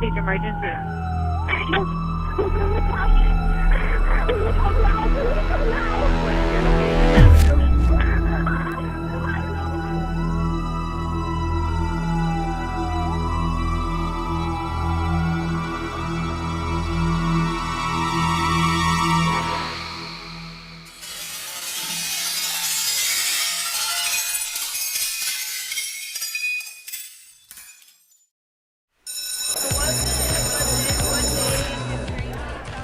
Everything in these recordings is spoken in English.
stage emergency.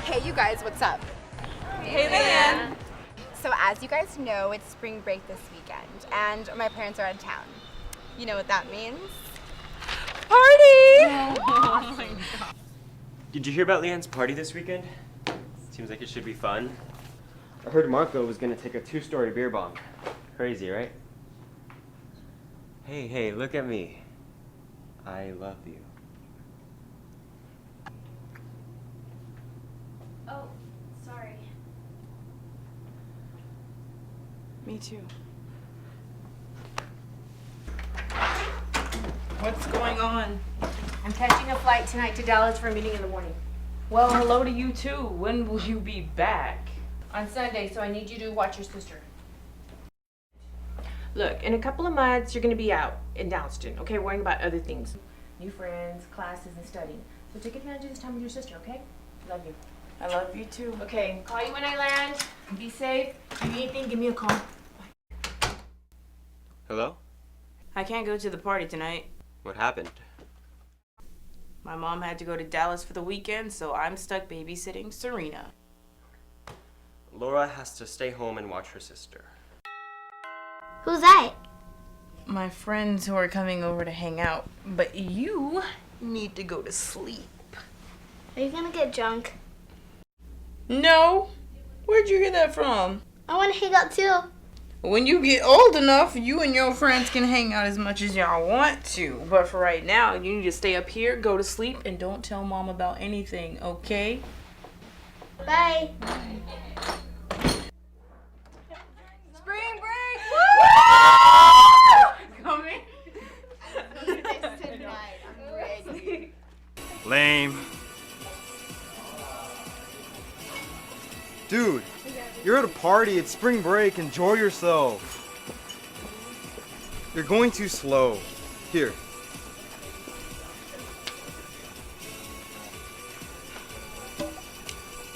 Hey you guys, what's up? Hey Leanne! So as you guys know, it's spring break this weekend, and my parents are out of town. You know what that means? Party! Oh my god. Did you hear about Leanne's party this weekend? Seems like it should be fun. I heard Marco was gonna take a 2-story beer bomb. Crazy, right? Hey, look at me. I love you. Oh, sorry. Me too. What's going on? I'm catching a flight tonight to Dallas for a meeting in the morning. Well, hello to you too. When will you be back? On Sunday, so I need you to watch your sister. Look, in a couple of months, you're gonna be out in Dallaston, okay? Worrying about other things. New friends, classes, and studying. So take advantage of this time with your sister, okay? Love you. I love you too. Okay, call you when I land. Be safe. If you need anything, give me a call. Hello? I can't go to the party tonight. What happened? My mom had to go to Dallas for the weekend, so I'm stuck babysitting Serena. Laura has to stay home and watch her sister. Who's that? My friends who are coming over to hang out, but you need to go to sleep. Are you gonna get drunk? No? Where'd you get that from? I wanna hang out too. When you get old enough, you and your friends can hang out as much as y'all want to. But for right now, you need to stay up here, go to sleep, and don't tell mom about anything, okay? Bye. Spring break! Coming? Lame. Dude, you're at a party, it's spring break, enjoy yourself. You're going too slow. Here.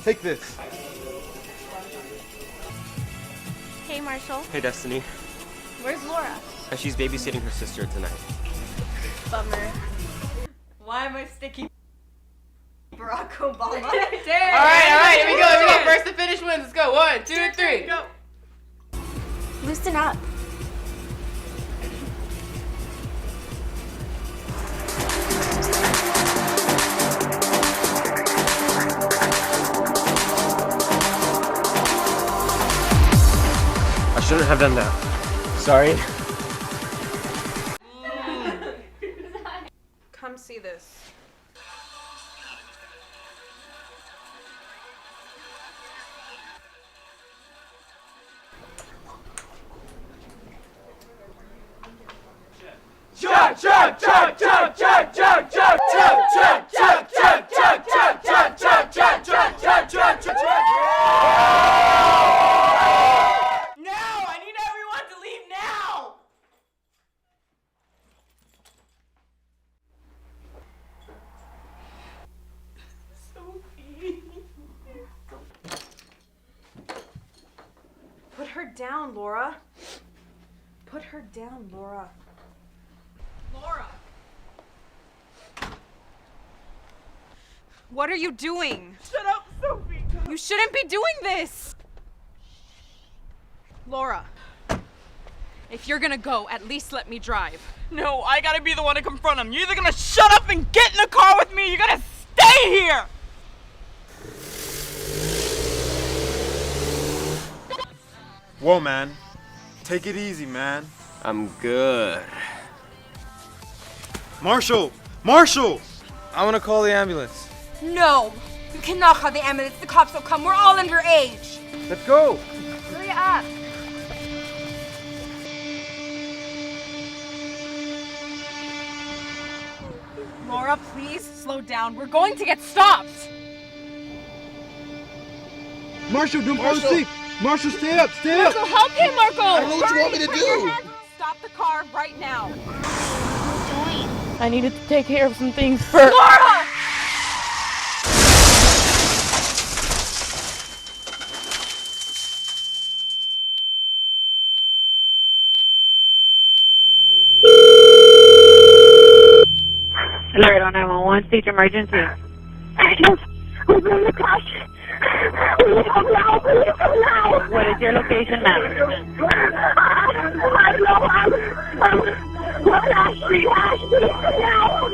Take this. Hey, Marshall. Hey, Destiny. Where's Laura? She's babysitting her sister tonight. Bummer. Why am I sticky? Barack Obama. Alright, here we go. First to finish wins. Let's go. 1, 2, 3. Go. Loosen up. I shouldn't have done that. Sorry. Come see this. Put her down, Laura. Put her down, Laura. Laura! What are you doing? Shut up, Sophie! You shouldn't be doing this! Laura, if you're gonna go, at least let me drive. No, I gotta be the one to confront him. You're either gonna shut up and get in the car with me, or you're gonna stay here! Whoa, man. Take it easy, man. I'm good. Marshall! Marshall! I want to call the ambulance. No! You cannot call the ambulance. The cops will come. We're all underage. Let's go! Hurry up. Laura, please slow down. We're going to get stopped. Marshall, don't fall asleep. Marshall, stay up, stay up. Marco, help him, Marco. I don't know what you want me to Put do. your hands- Stop the car right now. I needed to take care of some things first. Laura! Laredo 911, state emergency. Who's in the car? Will you come now? Will you come now? What is your location, ma'am? I know I'm Ashley, now.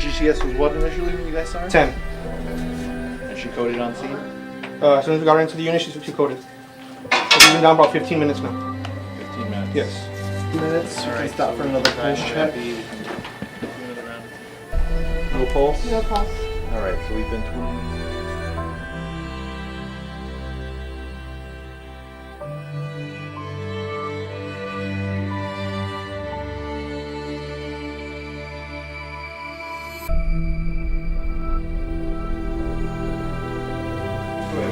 GCS was what initially when you guys saw her? 10. And she coded on scene? As soon as we got her into the unit, she coded. She's been down about 15 minutes now. 15 minutes. Yes. Minutes. You can stop for another pulse check. Do another round. No pulse? No pulse. Alright, so we've been 20.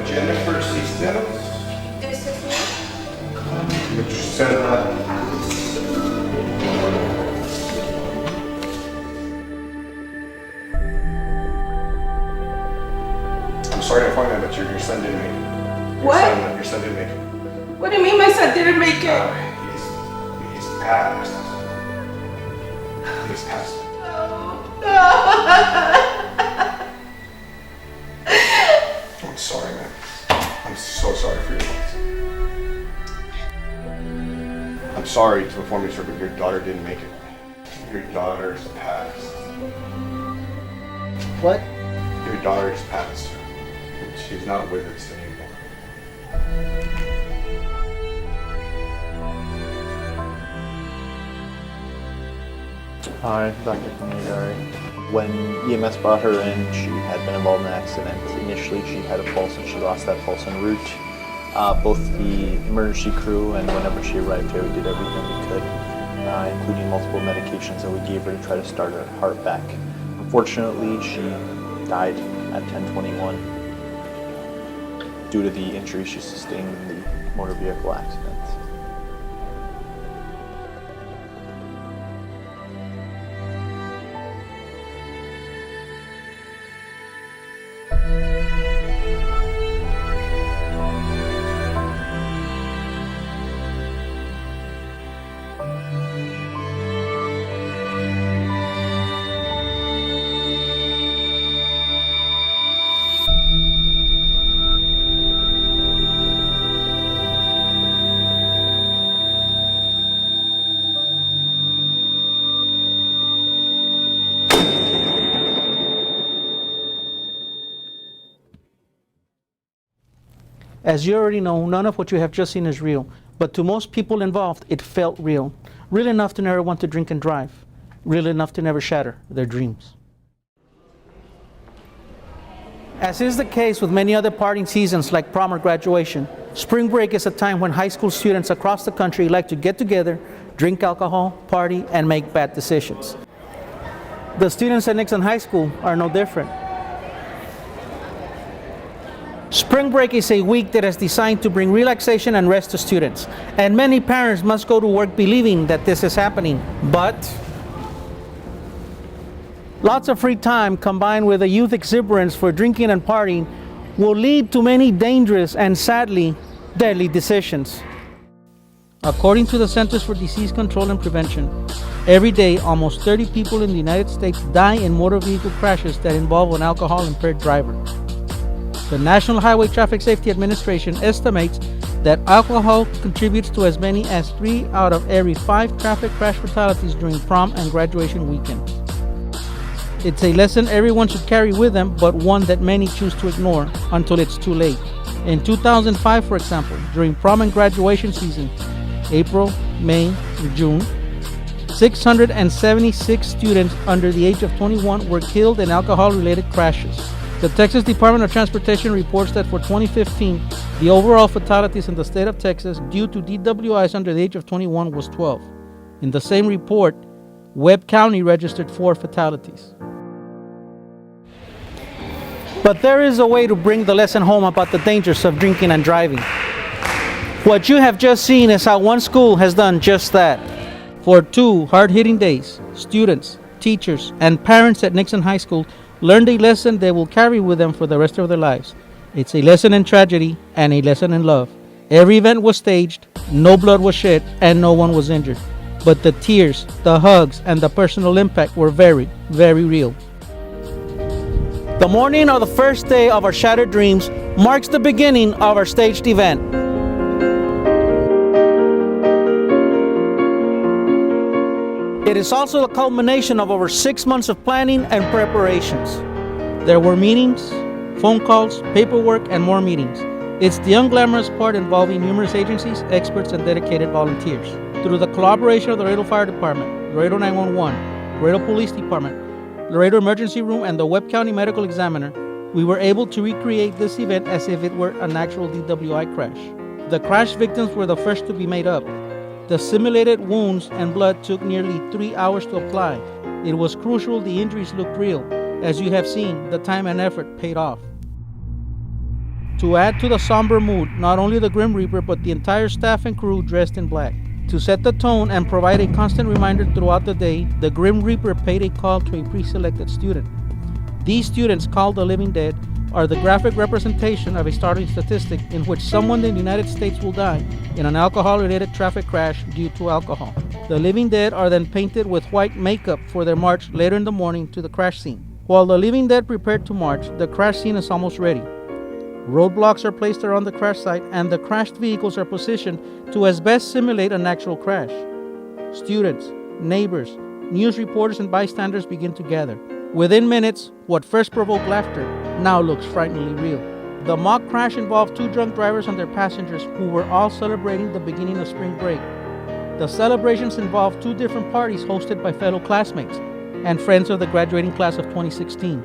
Jennifer Cisneros. This is me. Which said that. I'm sorry to find out that your son didn't make it. What? Your son didn't make it. What do you mean my son didn't make it? He's passed. He's passed. I'm sorry, man. I'm so sorry for your loss. I'm sorry to inform you, sir, but your daughter didn't make it. Your daughter's passed. What? Your daughter's passed. She's not with us anymore. Hi, Dr. Kamigari. When EMS brought her in, she had been involved in an accident. Initially, she had a pulse and she lost that pulse en route. Both the emergency crew and whenever she arrived here, we did everything we could, including multiple medications that we gave her to try to start her heart back. Unfortunately, she died at 10:21 due to the injury she sustained in the motor vehicle accident. As you already know, none of what you have just seen is real, but to most people involved, it felt real. Real enough to never want to drink and drive. Real enough to never shatter their dreams. As is the case with many other partying seasons like prom or graduation, spring break is a time when high school students across the country like to get together, drink alcohol, party, and make bad decisions. The students at Nixon High School are no different. Spring break is a week that is designed to bring relaxation and rest to students, and many parents must go to work believing that this is happening, but lots of free time combined with a youth exuberance for drinking and partying will lead to many dangerous and sadly deadly decisions. According to the Centers for Disease Control and Prevention, every day almost 30 people in the United States die in motor vehicle crashes that involve an alcohol-impaired driver. The National Highway Traffic Safety Administration estimates that alcohol contributes to as many as 3 out of every 5 traffic crash fatalities during prom and graduation weekend. It's a lesson everyone should carry with them, but one that many choose to ignore until it's too late. In 2005, for example, during prom and graduation season, April, May, and June, 676 students under the age of 21 were killed in alcohol-related crashes. The Texas Department of Transportation reports that for 2015, the overall fatalities in the state of Texas due to DWIs under the age of 21 was 12. In the same report, Webb County registered 4 fatalities. But there is a way to bring the lesson home about the dangers of drinking and driving. What you have just seen is how one school has done just that. For 2 hard-hitting days, students, teachers, and parents at Nixon High School learned a lesson they will carry with them for the rest of their lives. It's a lesson in tragedy and a lesson in love. Every event was staged, no blood was shed, and no one was injured. But the tears, the hugs, and the personal impact were very, very real. The morning of the first day of our shattered dreams marks the beginning of our staged event. It is also the culmination of over 6 months of planning and preparations. There were meetings, phone calls, paperwork, and more meetings. It's the unglamorous part involving numerous agencies, experts, and dedicated volunteers. Through the collaboration of the Laredo Fire Department, Laredo 911, Laredo Police Department, Laredo Emergency Room, and the Webb County Medical Examiner, we were able to recreate this event as if it were an actual DWI crash. The crash victims were the first to be made up. The simulated wounds and blood took nearly 3 hours to apply. It was crucial the injuries looked real. As you have seen, the time and effort paid off. To add to the somber mood, not only the Grim Reaper but the entire staff and crew dressed in black. To set the tone and provide a constant reminder throughout the day, the Grim Reaper paid a call to a pre-selected student. These students, called the Living Dead, are the graphic representation of a startling statistic in which someone in the United States will die in an alcohol-related traffic crash due to alcohol. The Living Dead are then painted with white makeup for their march later in the morning to the crash scene. While the Living Dead prepared to march, the crash scene is almost ready. Roadblocks are placed around the crash site and the crashed vehicles are positioned to as best simulate an actual crash. Students, neighbors, news reporters, and bystanders begin to gather. Within minutes, what first provoked laughter now looks frighteningly real. The mock crash involved 2 drunk drivers and their passengers who were all celebrating the beginning of spring break. The celebrations involved 2 different parties hosted by fellow classmates and friends of the graduating class of 2016.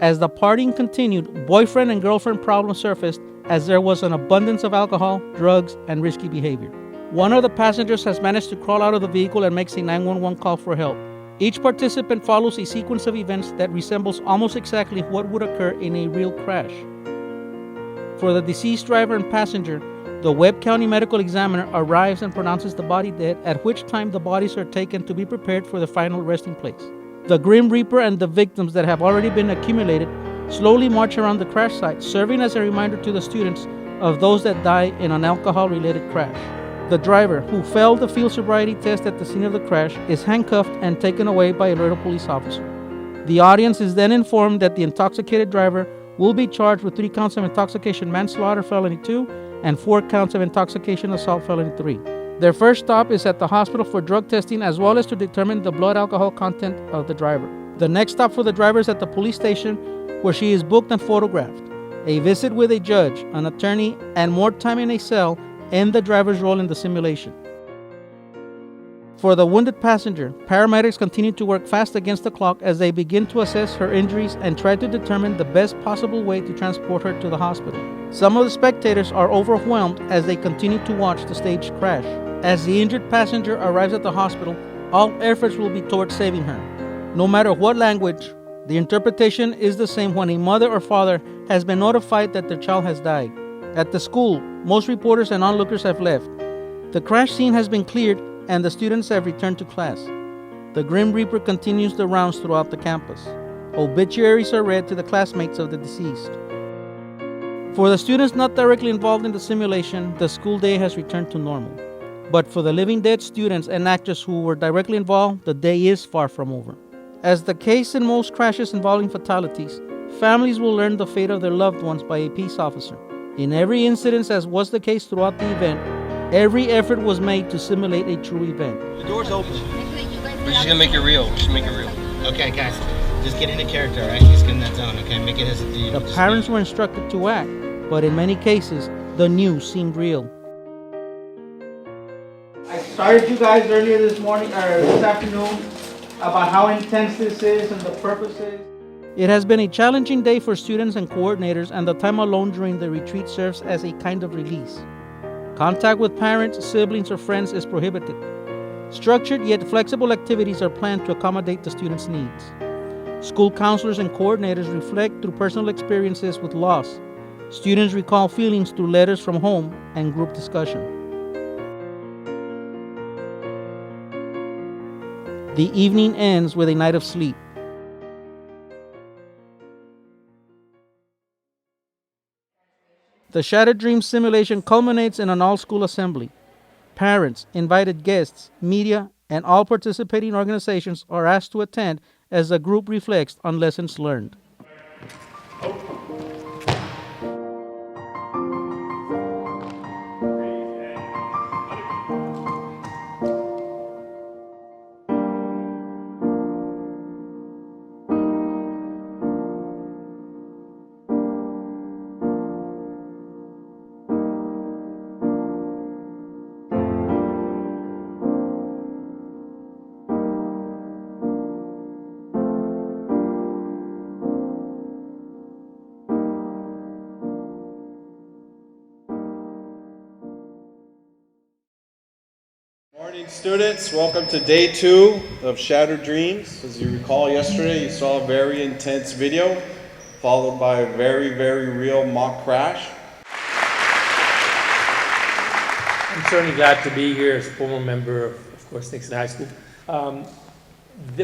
As the partying continued, boyfriend and girlfriend problems surfaced as there was an abundance of alcohol, drugs, and risky behavior. One of the passengers has managed to crawl out of the vehicle and makes a 911 call for help. Each participant follows a sequence of events that resembles almost exactly what would occur in a real crash. For the deceased driver and passenger, the Webb County Medical Examiner arrives and pronounces the body dead, at which time the bodies are taken to be prepared for the final resting place. The Grim Reaper and the victims that have already been accumulated slowly march around the crash site, serving as a reminder to the students of those that die in an alcohol-related crash. The driver, who failed the field sobriety test at the scene of the crash, is handcuffed and taken away by a Laredo police officer. The audience is then informed that the intoxicated driver will be charged with 3 counts of intoxication manslaughter felony 2 and 4 counts of intoxication assault felony 3. Their first stop is at the hospital for drug testing as well as to determine the blood alcohol content of the driver. The next stop for the driver is at the police station where she is booked and photographed. A visit with a judge, an attorney, and more time in a cell end the driver's role in the simulation. For the wounded passenger, paramedics continue to work fast against the clock as they begin to assess her injuries and try to determine the best possible way to transport her to the hospital. Some of the spectators are overwhelmed as they continue to watch the staged crash. As the injured passenger arrives at the hospital, all efforts will be towards saving her. No matter what language, the interpretation is the same when a mother or father has been notified that their child has died. At the school, most reporters and onlookers have left. The crash scene has been cleared and the students have returned to class. The Grim Reaper continues the rounds throughout the campus. Obituaries are read to the classmates of the deceased. For the students not directly involved in the simulation, the school day has returned to normal. But for the Living Dead students and actors who were directly involved, the day is far from over. As the case in most crashes involving fatalities, families will learn the fate of their loved ones by a peace officer. In every incident, as was the case throughout the event, every effort was made to simulate a true event. The door's open. We're just gonna make it real. We're just gonna make it real. Okay, guys, just get into character, all right? Just get in that zone, okay? Make it as The parents were instructed to act, but in many cases, the news seemed real. I started you guys earlier this afternoon about how intense this is and the purposes. It has been a challenging day for students and coordinators, and the time alone during the retreat serves as a kind of release. Contact with parents, siblings, or friends is prohibited. Structured yet flexible activities are planned to accommodate the students' needs. School counselors and coordinators reflect through personal experiences with loss. Students recall feelings through letters from home and group discussion. The evening ends with a night of sleep. The Shattered Dreams simulation culminates in an all-school assembly. Parents, invited guests, media, and all participating organizations are asked to attend as the group reflects on lessons learned. Students, welcome to day 2 of Shattered Dreams. As you recall, yesterday you saw a very intense video followed by a very, very real mock crash. I'm certainly glad to be here as a former member of course, Nixon High School.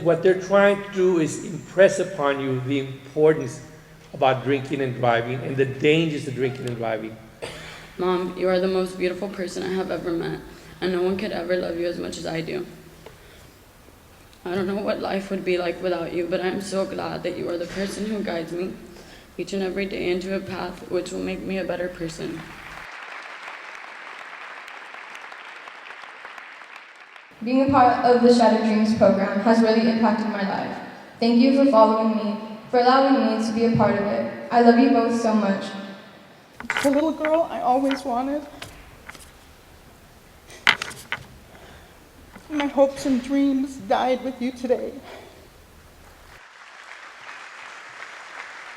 What they're trying to do is impress upon you the importance about drinking and driving and the dangers of drinking and driving. Mom, you are the most beautiful person I have ever met, and no one could ever love you as much as I do. I don't know what life would be like without you, but I'm so glad that you are the person who guides me each and every day into a path which will make me a better person. Being a part of the Shattered Dreams program has really impacted my life. Thank you for following me, for allowing me to be a part of it. I love you both so much. The little girl I always wanted. My hopes and dreams died with you today.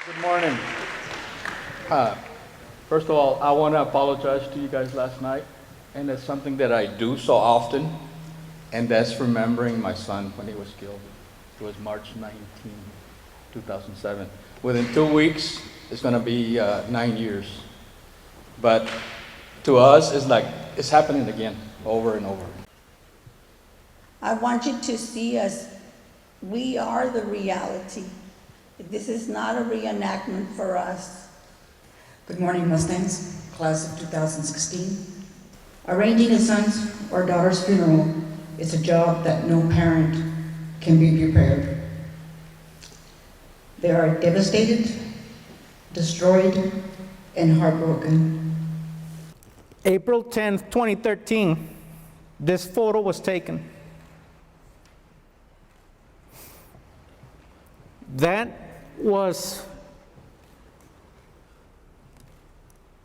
Good morning. First of all, I want to apologize to you guys last night, and it's something that I do so often, and that's remembering my son when he was killed. It was March 19, 2007. Within 2 weeks, it's going to be 9 years. But to us, it's like it's happening again, over and over. I want you to see us. We are the reality. This is not a reenactment for us. Good morning, Mustangs, class of 2016. Arranging a son's or daughter's funeral is a job that no parent can be prepared. They are devastated, destroyed, and heartbroken. April 10th, 2013, this photo was taken. That was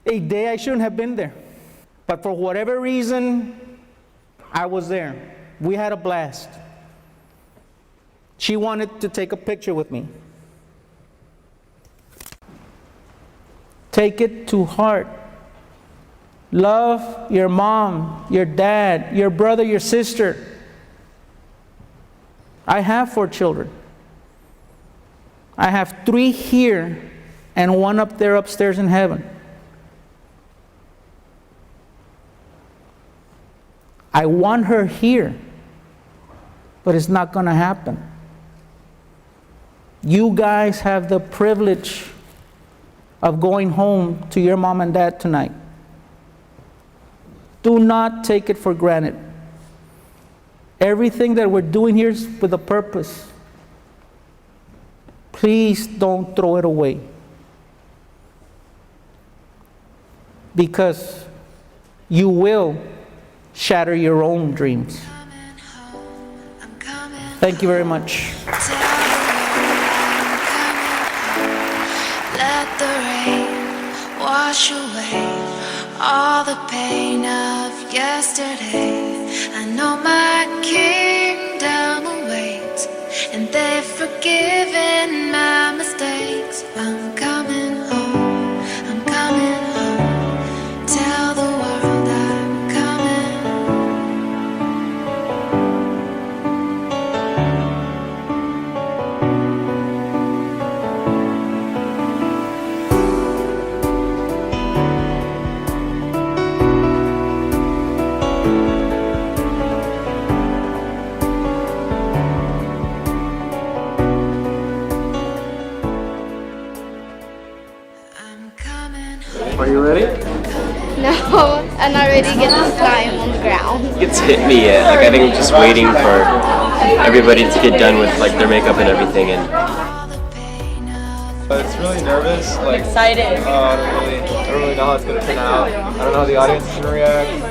a day I shouldn't have been there. But for whatever reason, I was there. We had a blast. She wanted to take a picture with me. Take it to heart. Love your mom, your dad, your brother, your sister. I have 4 children. I have 3 here and 1 up there upstairs in heaven. I want her here, but it's not going to happen. You guys have the privilege of going home to your mom and dad tonight. Do not take it for granted. Everything that we're doing here is with a purpose. Please don't throw it away. Because you will shatter your own dreams. Thank you very much. Let the rain wash away all the pain of yesterday. I know my kingdom awaits, and they've forgiven my mistakes. I'm coming home, I'm coming home. Tell the world I'm coming. Are you ready? No, I'm not ready to get the slime on the ground. It's hit me yet. Like I think I'm just waiting for everybody to get done with like their makeup and everything. And It's really nervous. Like excited. I don't really know how it's gonna turn out. I don't know how the audience is gonna react.